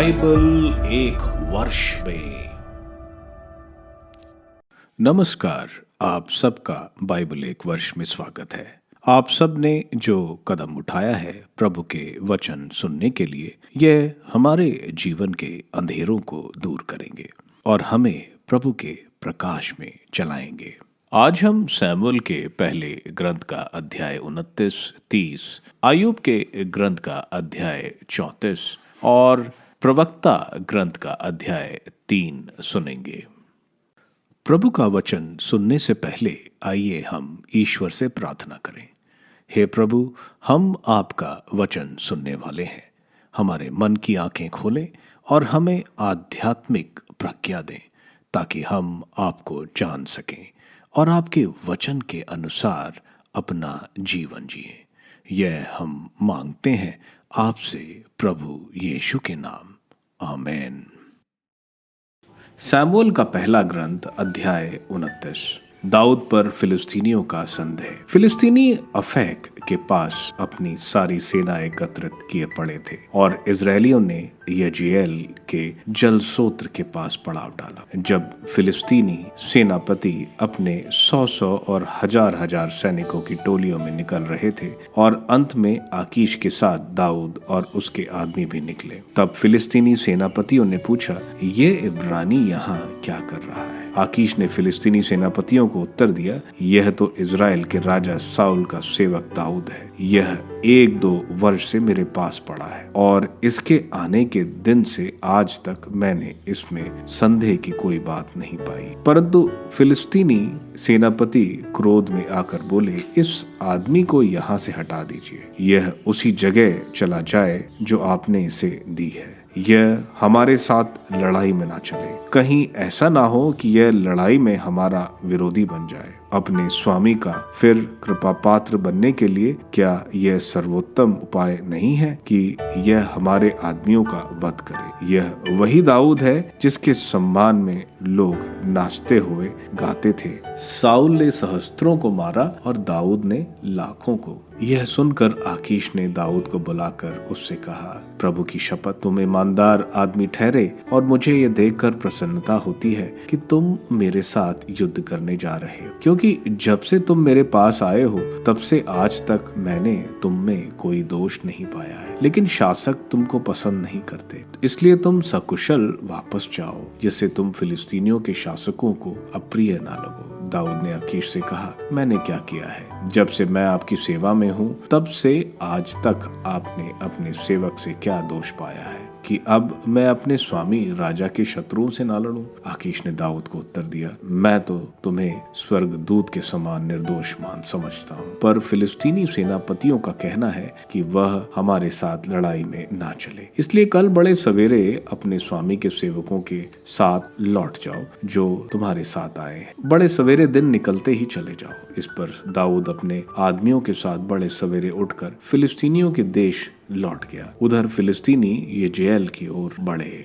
Bible एक वर्ष में। नमस्कार, आप सबका बाइबल एक वर्ष में स्वागत है। आप सब ने जो कदम उठाया है प्रभु के वचन सुनने के लिए, यह हमारे जीवन के अंधेरों को दूर करेंगे और हमें प्रभु के प्रकाश में चलाएंगे। आज हम सैमुएल के पहले ग्रंथ का अध्याय 29, 30, अय्यूब के ग्रंथ का अध्याय 34 और प्रवक्ता ग्रंथ का अध्याय 3 सुनेंगे। प्रभु का वचन सुनने से पहले आइए हम ईश्वर से प्रार्थना करें। हे प्रभु, हम आपका वचन सुनने वाले हैं। हमारे मन की आंखें खोलें और हमें आध्यात्मिक प्रज्ञा दें ताकि हम आपको जान सकें और आपके वचन के अनुसार अपना जीवन जिएं। यह हम मांगते हैं आपसे प्रभु यीशु के नाम, आमीन। सैमुएल का पहला ग्रंथ अध्याय 29। दाऊद पर फिलिस्तीनियों का संदेह। फिलिस्तीनी अफेक के पास अपनी सारी सेना एकत्रित किए पड़े थे और इजरायलियों ने यजीएल के जल स्रोत के पास पड़ाव डाला। जब फिलिस्तीनी सेनापति अपने 100 और हजार सैनिकों की टोलियों में निकल रहे थे और अंत में आकीश के साथ दाऊद और उसके आदमी भी निकले, तब फिलिस्तीनी सेनापतियों ने पूछा, ये इब्रानी यहाँ क्या कर रहा है? आकीश ने फिलिस्तीनी सेनापतियों को उत्तर दिया, यह तो इजराइल के राजा साउल का सेवक दाऊद है। यह 1-2 वर्ष से मेरे पास पड़ा है और इसके आने के दिन से आज तक मैंने इसमें संदेह की कोई बात नहीं पाई। परंतु फिलिस्तीनी सेनापति क्रोध में आकर बोले, इस आदमी को यहाँ से हटा दीजिए। यह उसी जगह चला जाए जो आपने इसे दी है। यह हमारे साथ लड़ाई में ना चले। कहीं ऐसा ना हो कि यह लड़ाई में हमारा विरोधी बन जाए। अपने स्वामी का फिर कृपा पात्र बनने के लिए क्या यह सर्वोत्तम उपाय नहीं है कि यह हमारे आदमियों का वध करे? यह वही दाऊद है जिसके सम्मान में लोग नाचते हुए गाते थे, साउल ने सहस्त्रों को मारा और दाऊद ने लाखों को। यह सुनकर आकीश ने दाऊद को बुलाकर उससे कहा, प्रभु की शपथ, तुम ईमानदार आदमी ठहरे और मुझे यह देखकर प्रसन्नता होती है कि तुम मेरे साथ युद्ध करने जा रहे हो, क्योंकि जब से तुम मेरे पास आए हो तब से आज तक मैंने तुम में कोई दोष नहीं पाया है। लेकिन शासक तुमको पसंद नहीं करते, इसलिए तुम सकुशल वापस जाओ, जिससे तुम फिलिस्तीनियों के शासकों को अप्रिय ना लगो। दाऊद ने आकीश से कहा, मैंने क्या किया है? जब से मैं आपकी सेवा में हूँ तब से आज तक आपने अपने सेवक से क्या दोष पाया है कि अब मैं अपने स्वामी राजा के शत्रुओं से ना लड़ूं? आकीश ने दाऊद को उत्तर दिया, मैं तो तुम्हें स्वर्गदूत के समान निर्दोष मान समझता हूँ, पर फिलिस्तीनी सेनापतियों का कहना है कि वह हमारे साथ लड़ाई में ना चले। इसलिए कल बड़े सवेरे अपने स्वामी के सेवकों के साथ लौट जाओ जो तुम्हारे साथ आए हैं। बड़े सवेरे दिन निकलते ही चले जाओ। इस पर दाऊद अपने आदमियों के साथ बड़े सवेरे उठकर फिलिस्तीनियों के देश लौट गया। उधर फिलिस्तीनी यजेल की ओर बढ़े।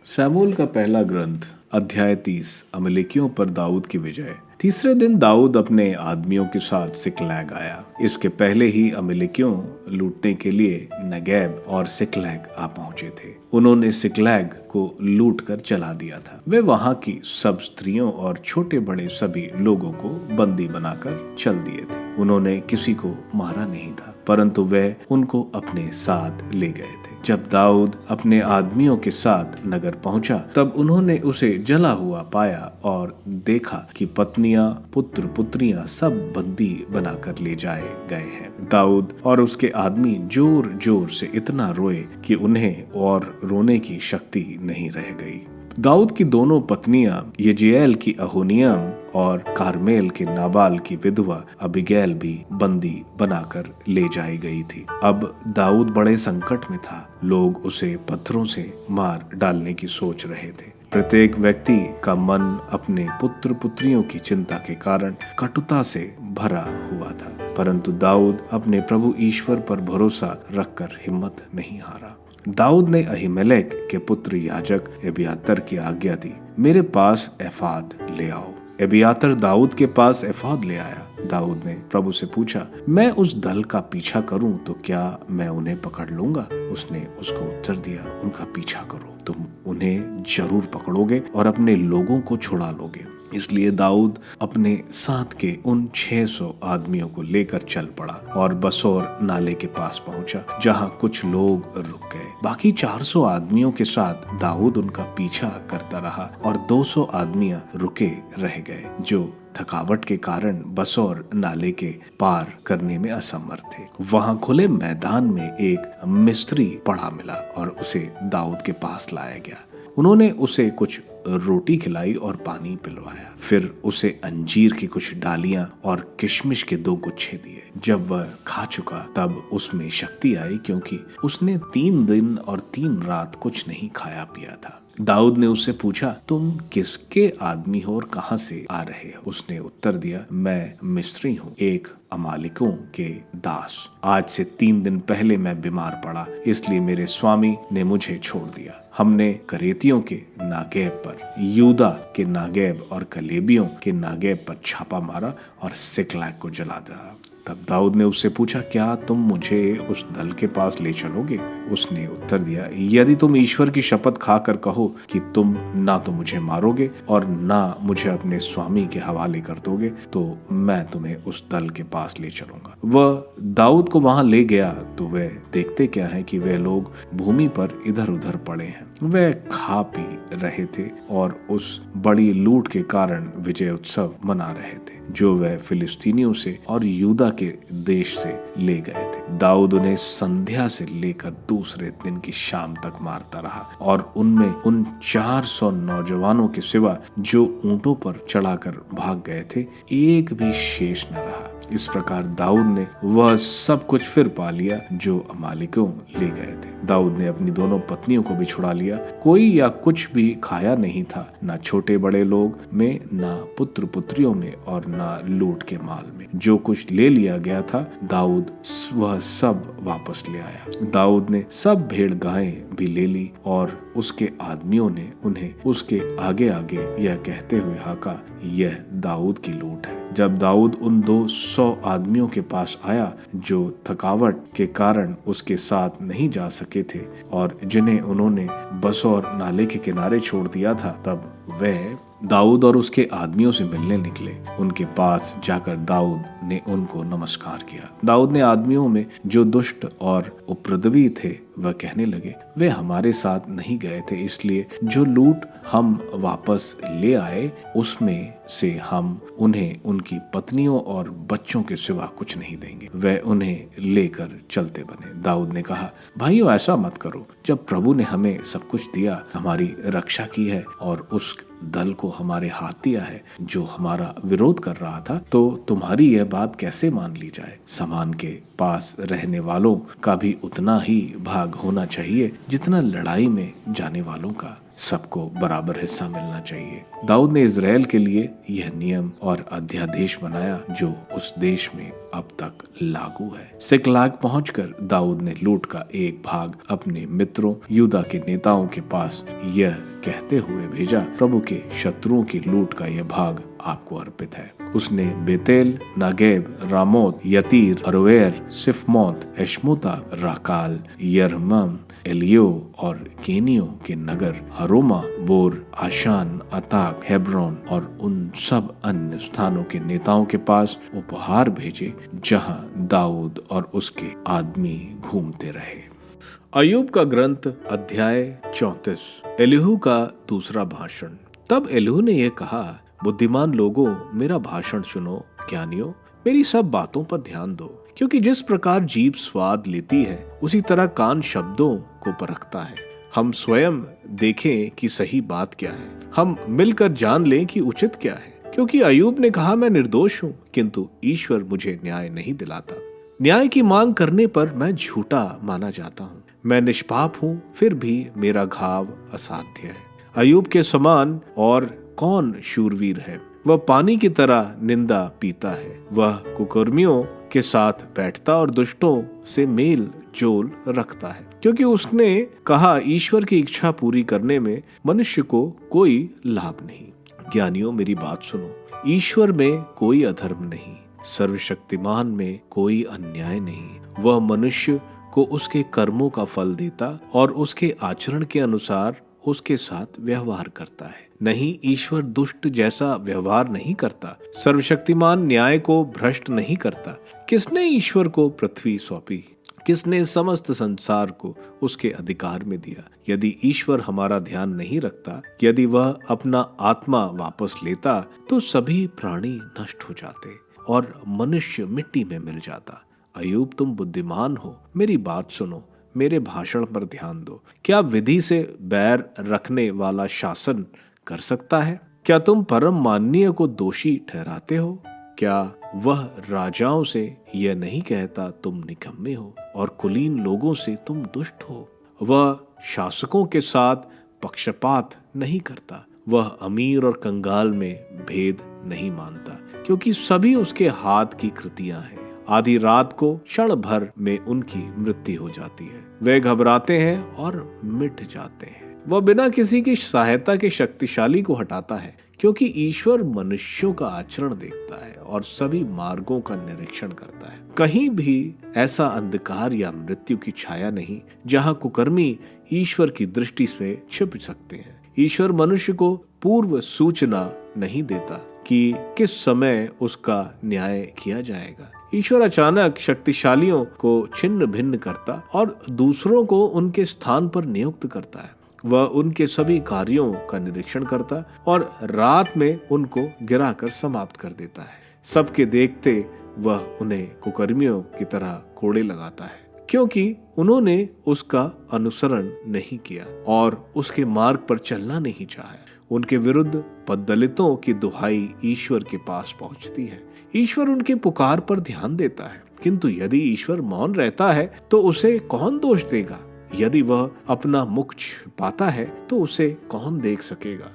सैमुएल का पहला ग्रंथ अध्याय 30। अमलेकियों पर दाऊद की विजय। तीसरे दिन दाऊद अपने आदमियों के साथ सिकलैग आया। इसके पहले ही अमलेकियों लूटने के लिए नगैब और सिकलैग आ पहुंचे थे। उन्होंने सिकलैग को लूट कर चला दिया था। वे वहां की सब स्त्रियों और छोटे बड़े सभी लोगों को बंदी बनाकर चल दिए थे। उन्होंने किसी को मारा नहीं था, परंतु वे उनको अपने साथ ले गए थे। जब दाऊद अपने आदमियों के साथ नगर पहुंचा तब उन्होंने उसे जला हुआ पाया और देखा कि पत्नियां, पुत्र, पुत्रियां सब बंदी बनाकर ले जाए गए हैं। दाऊद और उसके आदमी जोर जोर से इतना रोए कि उन्हें और रोने की शक्ति नहीं रह गई। दाऊद की दोनों पत्नियां यजीएल की अहोनियम और कारमेल के नाबाल की विधवा अबीगैल भी बंदी बनाकर ले जाई गई थी। अब दाऊद बड़े संकट में था। लोग उसे पत्थरों से मार डालने की सोच रहे थे। प्रत्येक व्यक्ति का मन अपने पुत्र पुत्रियों की चिंता के कारण कटुता से भरा हुआ था, परंतु दाऊद अपने प्रभु ईश्वर पर भरोसा रखकर हिम्मत नहीं हारा। दाऊद ने अहीमेलेक के पुत्र याजक एबियातर की आज्ञा दी, मेरे पास एफाद ले आओ। एबियातर दाऊद के पास एफोद ले आया। दाऊद ने प्रभु से पूछा, मैं उस दल का पीछा करूं तो क्या मैं उन्हें पकड़ लूंगा? उसने उसको उत्तर दिया, उनका पीछा करो, तुम उन्हें जरूर पकड़ोगे और अपने लोगों को छुड़ा लोगे। इसलिए दाऊद अपने साथ के उन 600 आदमियों को लेकर चल पड़ा और बसोर नाले के पास पहुंचा, जहां कुछ लोग रुक गए। बाकी 400 आदमियों के साथ दाऊद उनका पीछा करता रहा और 200 आदमियां रुके रह गए, जो थकावट के कारण बसोर नाले के पार करने में असमर्थ थे। वहां खुले मैदान में एक मिस्त्री पड़ा मिला और उसे दाऊद के पास लाया गया। उन्होंने उसे कुछ रोटी खिलाई और पानी पिलवाया। फिर उसे अंजीर की कुछ डालियां और किशमिश के 2 गुच्छे दिए। जब वह खा चुका तब उसमें शक्ति आई, क्योंकि उसने 3 दिन और 3 रात कुछ नहीं खाया पिया था। दाऊद ने उससे पूछा, तुम किसके आदमी हो और कहां से आ रहे हो? उसने उत्तर दिया, मैं मिस्री हूँ, एक अमालिकों के दास। आज से 3 दिन पहले मैं बीमार पड़ा, इसलिए मेरे स्वामी ने मुझे छोड़ दिया। हमने करेतियों के नागेब पर, यूदा के नागेब और कलेबियों के नागेब पर छापा मारा और सिकलैग को जला दिया। तब दाऊद ने उससे पूछा, क्या तुम मुझे उस दल के पास ले चलोगे? उसने उत्तर दिया, यदि तुम ईश्वर की शपथ खाकर कहो कि तुम ना तो मुझे मारोगे और ना मुझे अपने स्वामी के हवाले कर दोगे, तो मैं तुम्हें उस दल के पास ले चलूंगा। वह दाऊद को वहां ले गया तो वे देखते क्या है कि वे लोग भूमि पर इधर उधर पड़े हैं। वे खा पी रहे थे और उस बड़ी लूट के कारण विजय उत्सव मना रहे थे, जो वह फिलिस्तीनियों से और यूदा के देश से ले गए थे। दाऊद उन्हें संध्या से लेकर दूसरे दिन की शाम तक मारता रहा और उनमें उन 400 नौजवानों के सिवा जो ऊंटों पर चढ़ाकर भाग गए थे, एक भी शेष न रहा। इस प्रकार दाऊद ने वह सब कुछ फिर पा लिया जो अमालिकों ले गए थे। दाऊद ने अपनी दोनों पत्नियों को भी छुड़ा लिया। कोई या कुछ भी खाया नहीं था, ना छोटे बड़े लोग में, ना पुत्र पुत्रियों में और ना लूट के माल में। जो कुछ ले लिया गया था दाऊद वह सब वापस ले आया। दाऊद ने सब भेड़ गायें भी ले ली और उसके आदमियों ने उन्हें उसके आगे आगे यह कहते हुए हाका, यह दाऊद की लूट है। जब दाऊद उन 200 आदमियों के पास आया जो थकावट के कारण उसके साथ नहीं जा सके थे और जिन्हें उन्होंने बसोर नाले के किनारे छोड़ दिया था, तब वह दाऊद और उसके आदमियों से मिलने निकले। उनके पास जाकर दाऊद ने उनको नमस्कार किया। दाऊद ने आदमियों में जो दुष्ट और उपद्रवी थे वह कहने लगे, वे हमारे साथ नहीं गए थे, इसलिए जो लूट हम वापस ले आए उसमें से हम उन्हें उनकी पत्नियों और बच्चों के सिवा कुछ नहीं देंगे। वह उन्हें लेकर चलते बने। दाऊद ने कहा, भाइयों ऐसा मत करो। जब प्रभु ने हमें सब कुछ दिया, हमारी रक्षा की है और उस दल को हमारे हाथ दिया है जो हमारा विरोध कर रहा था, तो तुम्हारी यह बात कैसे मान ली जाए? सामान के पास रहने वालों का भी उतना ही भाग होना चाहिए जितना लड़ाई में जाने वालों का। सबको बराबर हिस्सा मिलना चाहिए। दाऊद ने इज़राइल के लिए यह नियम और अध्यादेश बनाया जो उस देश में अब तक लागू है। सिकलाग पहुंचकर दाऊद ने लूट का एक भाग अपने मित्रों यूदा के नेताओं के पास यह कहते हुए भेजा, प्रभु के शत्रुओं की लूट का यह भाग आपको अर्पित है। उसने बेतेल, नागेब, रामोत, यतीर, अरोएर, सिफमोत, एशमुता, राकाल, यरमम, एलियो और केनियो के नगर हरोमा, बोर, आशान, अताक, हेब्रोन और उन सब अन्य स्थानों के नेताओं के पास उपहार भेजे जहां दाऊद और उसके आदमी घूमते रहे। अय्यूब का ग्रंथ अध्याय 34। एलीहू का दूसरा भाषण। तब एलीहू ने यह कहा, बुद्धिमान लोगों, मेरा भाषण सुनो, ज्ञानियों, मेरी सब बातों पर ध्यान दो, क्योंकि जिस प्रकार जीभ स्वाद लेती है उसी तरह कान शब्दों को परखता है। हम स्वयं देखें कि सही बात क्या है, हम मिलकर जान लें कि उचित क्या है। क्योंकि अय्यूब ने कहा, मैं निर्दोष हूँ, किंतु ईश्वर मुझे न्याय नहीं दिलाता। न्याय की मांग करने पर मैं झूठा माना जाता हूँ। मैं निष्पाप हूँ, फिर भी मेरा घाव असाध्य है। अय्यूब के समान और कौन शूरवीर है? वह पानी की तरह निंदा पीता है। वह कुकर्मियों के साथ बैठता और दुष्टों से मेल जोल रखता है, क्योंकि उसने कहा, ईश्वर की इच्छा पूरी करने में मनुष्य को कोई लाभ नहीं। ज्ञानियों, मेरी बात सुनो, ईश्वर में कोई अधर्म नहीं, सर्वशक्तिमान में कोई अन्याय नहीं। वह मनुष्य को उसके कर्मों का फल देता और उसके आचरण के अनुसार उसके साथ व्यवहार करता है। नहीं, ईश्वर दुष्ट जैसा व्यवहार नहीं करता। सर्वशक्तिमान न्याय को भ्रष्ट नहीं करता। किसने ईश्वर को पृथ्वी सौंपी? किसने समस्त संसार को उसके अधिकार में दिया? यदि ईश्वर हमारा ध्यान नहीं रखता, यदि वह अपना आत्मा वापस लेता, तो सभी प्राणी नष्ट हो जाते और मनुष्य मिट्टी में मिल जाता। अय्यूब, तुम बुद्धिमान हो, मेरी बात सुनो, मेरे भाषण पर ध्यान दो। क्या विधि से बैर रखने वाला शासन कर सकता है? क्या तुम परम माननीय को दोषी ठहराते हो? क्या वह राजाओं से यह नहीं कहता तुम निकम्मे हो, और कुलीन लोगों से तुम दुष्ट हो? वह शासकों के साथ पक्षपात नहीं करता। वह अमीर और कंगाल में भेद नहीं मानता, क्योंकि सभी उसके हाथ की कृतियां हैं। आधी रात को क्षण भर में उनकी मृत्यु हो जाती है। वे घबराते हैं और मिट जाते हैं। वह बिना किसी की सहायता के शक्तिशाली को हटाता है, क्योंकि ईश्वर मनुष्यों का आचरण देखता है और सभी मार्गों का निरीक्षण करता है। कहीं भी ऐसा अंधकार या मृत्यु की छाया नहीं जहां कुकर्मी ईश्वर की दृष्टि से छिप सकते हैं। ईश्वर मनुष्य को पूर्व सूचना नहीं देता कि किस समय उसका न्याय किया जाएगा। ईश्वर अचानक शक्तिशालियों को छिन्न भिन्न करता और दूसरों को उनके स्थान पर नियुक्त करता है। वह उनके सभी कार्यों का निरीक्षण करता और रात में उनको गिराकर समाप्त कर देता है। सबके देखते वह उन्हें कुकर्मियों की तरह कोड़े लगाता है, क्योंकि उन्होंने उसका अनुसरण नहीं किया और उसके मार्ग पर चलना नहीं चाहा। उनके विरुद्ध पद्दलितों की दुहाई ईश्वर के पास पहुंचती है। ईश्वर उनके पुकार पर ध्यान देता है, किंतु यदि ईश्वर मौन रहता है तो उसे कौन दोष देगा? यदि वह अपना मुख छिपाता है तो उसे कौन देख सकेगा?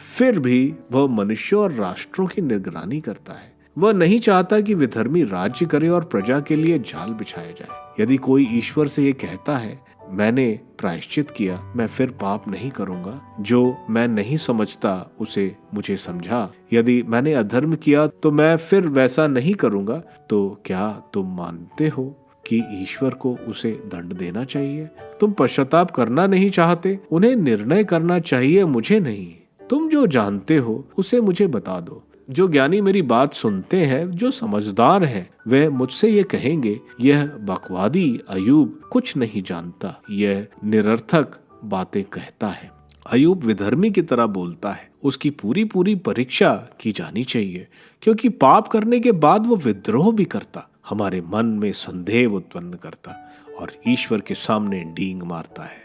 फिर भी वह मनुष्यों और राष्ट्रों की निगरानी करता है। वह नहीं चाहता कि विधर्मी राज्य करे और प्रजा के लिए जाल बिछाया जाए। यदि कोई ईश्वर से ये कहता है, मैंने प्रायश्चित किया, मैं फिर पाप नहीं करूंगा, जो मैं नहीं समझता उसे मुझे समझा, यदि मैंने अधर्म किया तो मैं फिर वैसा नहीं करूंगा, तो क्या तुम मानते हो कि ईश्वर को उसे दंड देना चाहिए? तुम पश्चाताप करना नहीं चाहते, उन्हें निर्णय करना चाहिए, मुझे नहीं। तुम जो जानते हो उसे मुझे बता दो। जो ज्ञानी मेरी बात सुनते हैं, जो समझदार हैं, वे मुझसे ये कहेंगे, यह बकवादी अय्यूब कुछ नहीं जानता, यह निरर्थक बातें कहता है। अय्यूब विधर्मी की तरह बोलता है। उसकी पूरी पूरी परीक्षा की जानी चाहिए, क्योंकि पाप करने के बाद वो विद्रोह भी करता, हमारे मन में संदेह उत्पन्न करता और ईश्वर के सामने डींग मारता है।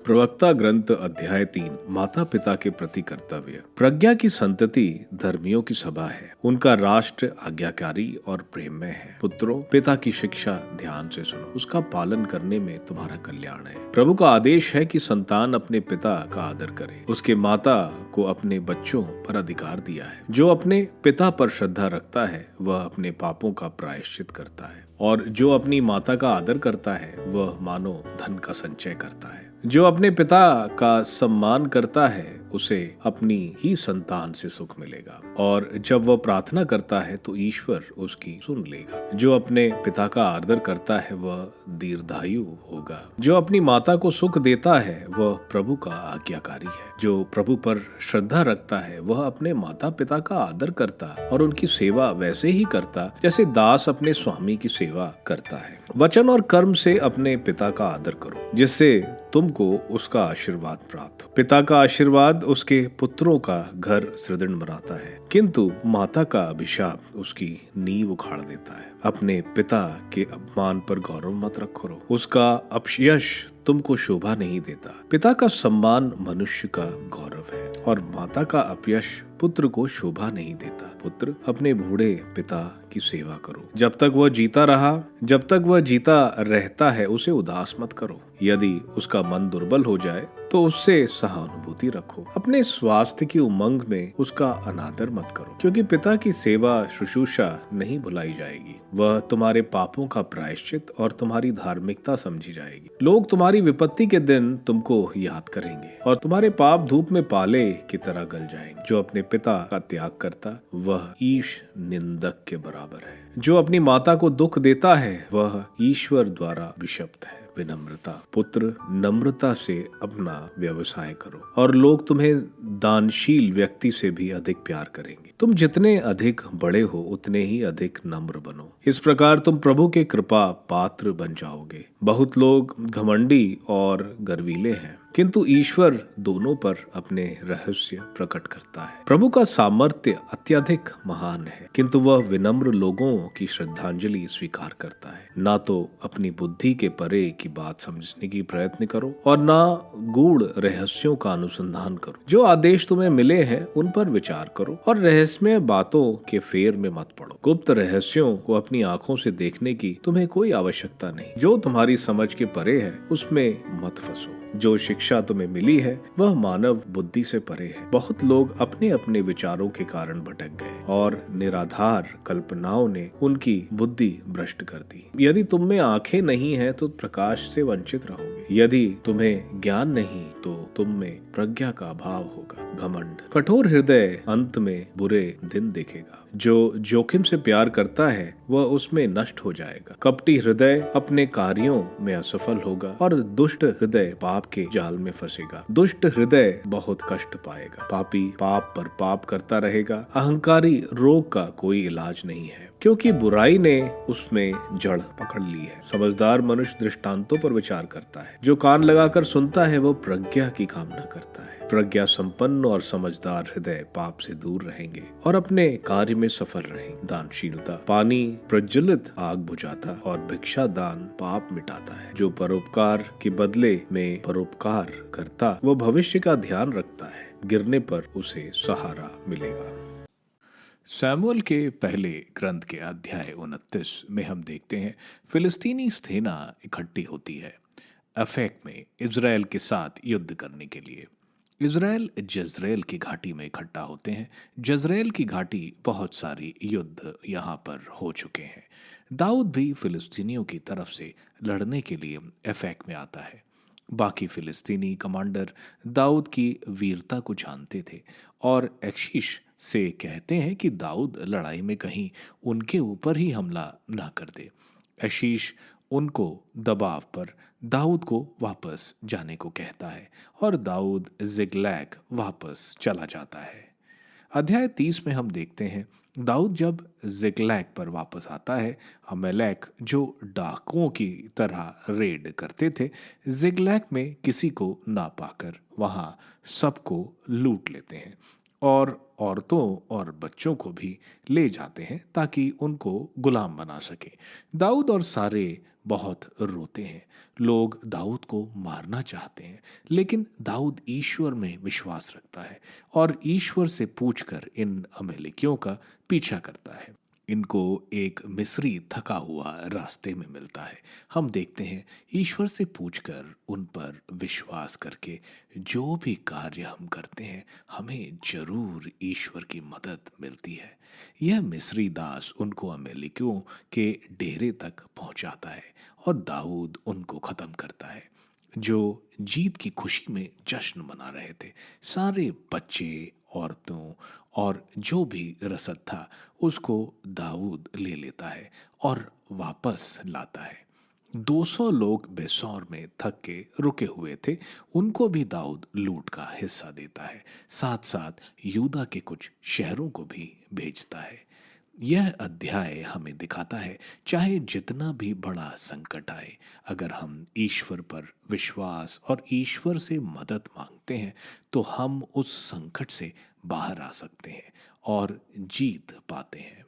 प्रवक्ता ग्रंथ अध्याय 3, माता पिता के प्रति कर्तव्य। प्रज्ञा की संतति धर्मियों की सभा है, उनका राष्ट्र आज्ञाकारी और प्रेममय है। पुत्रों, पिता की शिक्षा ध्यान से सुनो, उसका पालन करने में तुम्हारा कल्याण है। प्रभु का आदेश है कि संतान अपने पिता का आदर करे। उसके माता को अपने बच्चों पर अधिकार दिया है। जो अपने पिता पर श्रद्धा रखता है वह अपने पापों का प्रायश्चित करता है, और जो अपनी माता का आदर करता है वह मानो धन का संचय करता है। जो अपने पिता का सम्मान करता है उसे अपनी ही संतान से सुख मिलेगा, और जब वह प्रार्थना करता है तो ईश्वर उसकी सुन लेगा। जो अपने पिता का आदर करता है वह दीर्घायु होगा। जो अपनी माता को सुख देता है वह प्रभु का आज्ञाकारी है। जो प्रभु पर श्रद्धा रखता है वह अपने माता पिता का आदर करता और उनकी सेवा वैसे ही करता जैसे दास अपने स्वामी की सेवा करता है। वचन और कर्म से अपने पिता का आदर करो, जिससे तुमको उसका आशीर्वाद प्राप्त हो। पिता का आशीर्वाद उसके पुत्रों का घर सुदृढ़ बनाता है, किंतु माता का अभिशाप उसकी नींव उखाड़ देता है। अपने पिता के अपमान पर गौरव मत रखो, उसका अपयश तुमको शोभा नहीं देता। पिता का सम्मान मनुष्य का गौरव है और माता का अपयश पुत्र को शोभा नहीं देता। पुत्र, अपने बूढ़े पिता की सेवा करो। जब तक वह जीता रहता है उसे उदास मत करो। यदि उसका मन दुर्बल हो जाए तो उससे सहानुभूति रखो। अपने स्वास्थ्य की उमंग में उसका अनादर मत करो, क्योंकि पिता की सेवा शुश्रूषा नहीं भुलाई जाएगी। वह तुम्हारे पापों का प्रायश्चित और तुम्हारी धार्मिकता समझी जाएगी। लोग तुम्हारी विपत्ति के दिन तुमको याद करेंगे और तुम्हारे पाप धूप में पाले की तरह गल जाएंगे। जो अपने पिता का त्याग करता वह ईश निंदक के बराबर है। जो अपनी माता को दुख देता है वह ईश्वर द्वारा अभिशप्त है। विनम्रता पुत्र, नम्रता से अपना व्यवसाय करो और लोग तुम्हें दानशील व्यक्ति से भी अधिक प्यार करेंगे। तुम जितने अधिक बड़े हो उतने ही अधिक नम्र बनो। इस प्रकार तुम प्रभु के कृपा पात्र बन जाओगे। बहुत लोग घमंडी और गर्वीले हैं, किंतु ईश्वर दोनों पर अपने रहस्य प्रकट करता है। प्रभु का सामर्थ्य अत्यधिक महान है, किंतु वह विनम्र लोगों की श्रद्धांजलि स्वीकार करता है। ना तो अपनी बुद्धि के परे की बात समझने की प्रयत्न करो और ना गूढ़ रहस्यों का अनुसंधान करो। जो आदेश तुम्हें मिले हैं उन पर विचार करो और रहस्यमय बातों के फेर में मत पड़ो। गुप्त रहस्यों को अपनी आंखों से देखने की तुम्हें कोई आवश्यकता नहीं। जो तुम्हारी समझ के परे है उसमें मत फंसो। जो शिक्षा तुम्हें मिली है वह मानव बुद्धि से परे है। बहुत लोग अपने अपने विचारों के कारण भटक गए और निराधार कल्पनाओं ने उनकी बुद्धि भ्रष्ट कर दी। यदि तुम में आंखें नहीं हैं तो प्रकाश से वंचित रहोगे। यदि तुम्हें ज्ञान नहीं तो तुम में प्रज्ञा का अभाव होगा। घमंड कठोर हृदय अंत में बुरे दिन देखेगा। जो जोखिम से प्यार करता है वह उसमें नष्ट हो जाएगा। कपटी हृदय अपने कार्यों में असफल होगा और दुष्ट हृदय पाप के जाल में फंसेगा। दुष्ट हृदय बहुत कष्ट पाएगा। पापी पाप पर पाप करता रहेगा। अहंकारी रोग का कोई इलाज नहीं है, क्योंकि बुराई ने उसमें जड़ पकड़ ली है। समझदार मनुष्य दृष्टांतों पर विचार करता है। जो कान लगाकर सुनता है वो प्रज्ञा की कामना करता है। प्रज्ञा संपन्न और समझदार हृदय पाप से दूर रहेंगे और अपने कार्य में सफल रहेंगे। दानशीलता पानी प्रज्वलित आग बुझाता और भिक्षा दान पाप मिटाता है। जो परोपकार के बदले में परोपकार करता वो भविष्य का ध्यान रखता है। गिरने पर उसे सहारा मिलेगा। सैमुअल के पहले ग्रंथ के अध्याय 29 में हम देखते हैं फिलिस्तीनी सेना इकट्ठी होती है अफेक में इजराइल के साथ युद्ध करने के लिए। इजराइल जजरेल की घाटी में इकट्ठा होते हैं। जजरेल की घाटी बहुत सारी युद्ध यहाँ पर हो चुके हैं। दाऊद भी फिलिस्तीनियों की तरफ से लड़ने के लिए अफेक में आता है। बाकी फिलिस्तीनी कमांडर दाऊद की वीरता को जानते थे और एक्शीश से कहते हैं कि दाऊद लड़ाई में कहीं उनके ऊपर ही हमला ना कर दे। एक्शीश उनको दबाव पर दाऊद को वापस जाने को कहता है और दाऊद जिगलैग वापस चला जाता है। अध्याय 30 में हम देखते हैं दाऊद जब जिगलैग पर वापस आता है, अमेलेक जो डाकुओं की तरह रेड करते थे जिगलैग में किसी को ना पाकर वहां सबको लूट लेते हैं और औरतों और बच्चों को भी ले जाते हैं ताकि उनको गुलाम बना सके। दाऊद और सारे बहुत रोते हैं। लोग दाऊद को मारना चाहते हैं, लेकिन दाऊद ईश्वर में विश्वास रखता है और ईश्वर से पूछकर इन अमेलेकियों का पीछा करता है। इनको एक मिस्री थका हुआ रास्ते में मिलता है। हम देखते हैं ईश्वर से पूछकर उन पर विश्वास करके जो भी कार्य हम करते हैं हमें जरूर ईश्वर की मदद मिलती है। यह मिस्री दास उनको अमेलेकियों के डेरे तक पहुंचाता है और दाऊद उनको खत्म करता है। जो जीत की खुशी में जश्न मना रहे थे, सारे बच्चे, औरतों और जो भी रसद था उसको दाऊद ले लेता है और वापस लाता है। 200 लोग बेसौर में थक के रुके हुए थे, उनको भी दाऊद लूट का हिस्सा देता है। साथ साथ यूदा के कुछ शहरों को भी भेजता है। यह अध्याय हमें दिखाता है चाहे जितना भी बड़ा संकट आए, अगर हम ईश्वर पर विश्वास और ईश्वर से मदद मांगते हैं तो हम उस संकट से बाहर आ सकते हैं और जीत पाते हैं।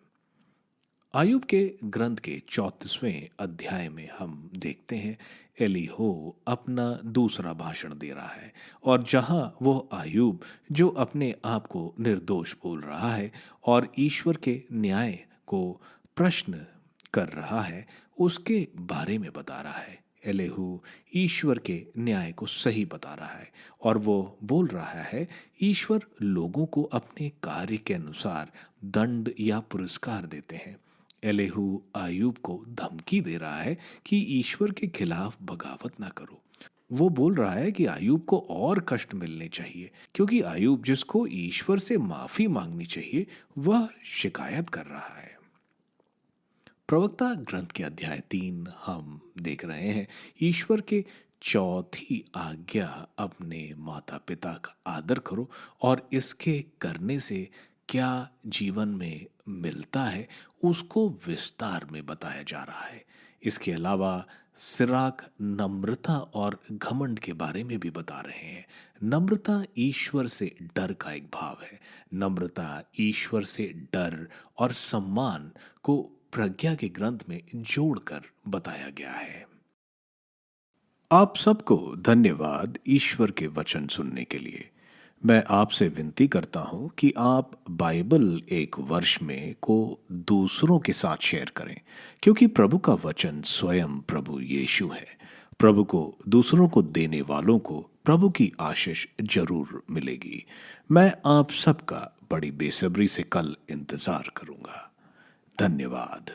आयुब के ग्रंथ के 34वें अध्याय में हम देखते हैं एलीहो अपना दूसरा भाषण दे रहा है और जहां वो आयुब जो अपने आप को निर्दोष बोल रहा है और ईश्वर के न्याय को प्रश्न कर रहा है उसके बारे में बता रहा है। एलीहू ईश्वर के न्याय को सही बता रहा है और वो बोल रहा है ईश्वर लोगों को अपने कार्य के अनुसार दंड या पुरस्कार देते हैं। एलीहू आयुब को धमकी दे रहा है कि ईश्वर के खिलाफ बगावत ना करो। वो बोल रहा है कि अय्यूब को और कष्ट मिलने चाहिए, क्योंकि अय्यूब जिसको ईश्वर से माफी मांगनी चाहिए वह शिकायत कर रहा है। प्रवक्ता ग्रंथ के अध्याय 3 हम देख रहे हैं, ईश्वर के चौथी आज्ञा अपने माता पिता का आदर करो, और इसके करने से क्या जीवन में मिलता है उसको विस्तार में बताया जा रहा है। इसके अलावा सिराक नम्रता और घमंड के बारे में भी बता रहे हैं। नम्रता ईश्वर से डर का एक भाव है। नम्रता ईश्वर से डर और सम्मान को प्रज्ञा के ग्रंथ में जोड़कर बताया गया है। आप सबको धन्यवाद ईश्वर के वचन सुनने के लिए। मैं आपसे विनती करता हूं कि आप बाइबल एक वर्ष में को दूसरों के साथ शेयर करें, क्योंकि प्रभु का वचन स्वयं प्रभु यीशु है। प्रभु को दूसरों को देने वालों को प्रभु की आशीष जरूर मिलेगी। मैं आप सबका बड़ी बेसब्री से कल इंतजार करूंगा। धन्यवाद।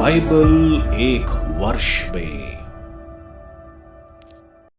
बाइबल एक वर्ष में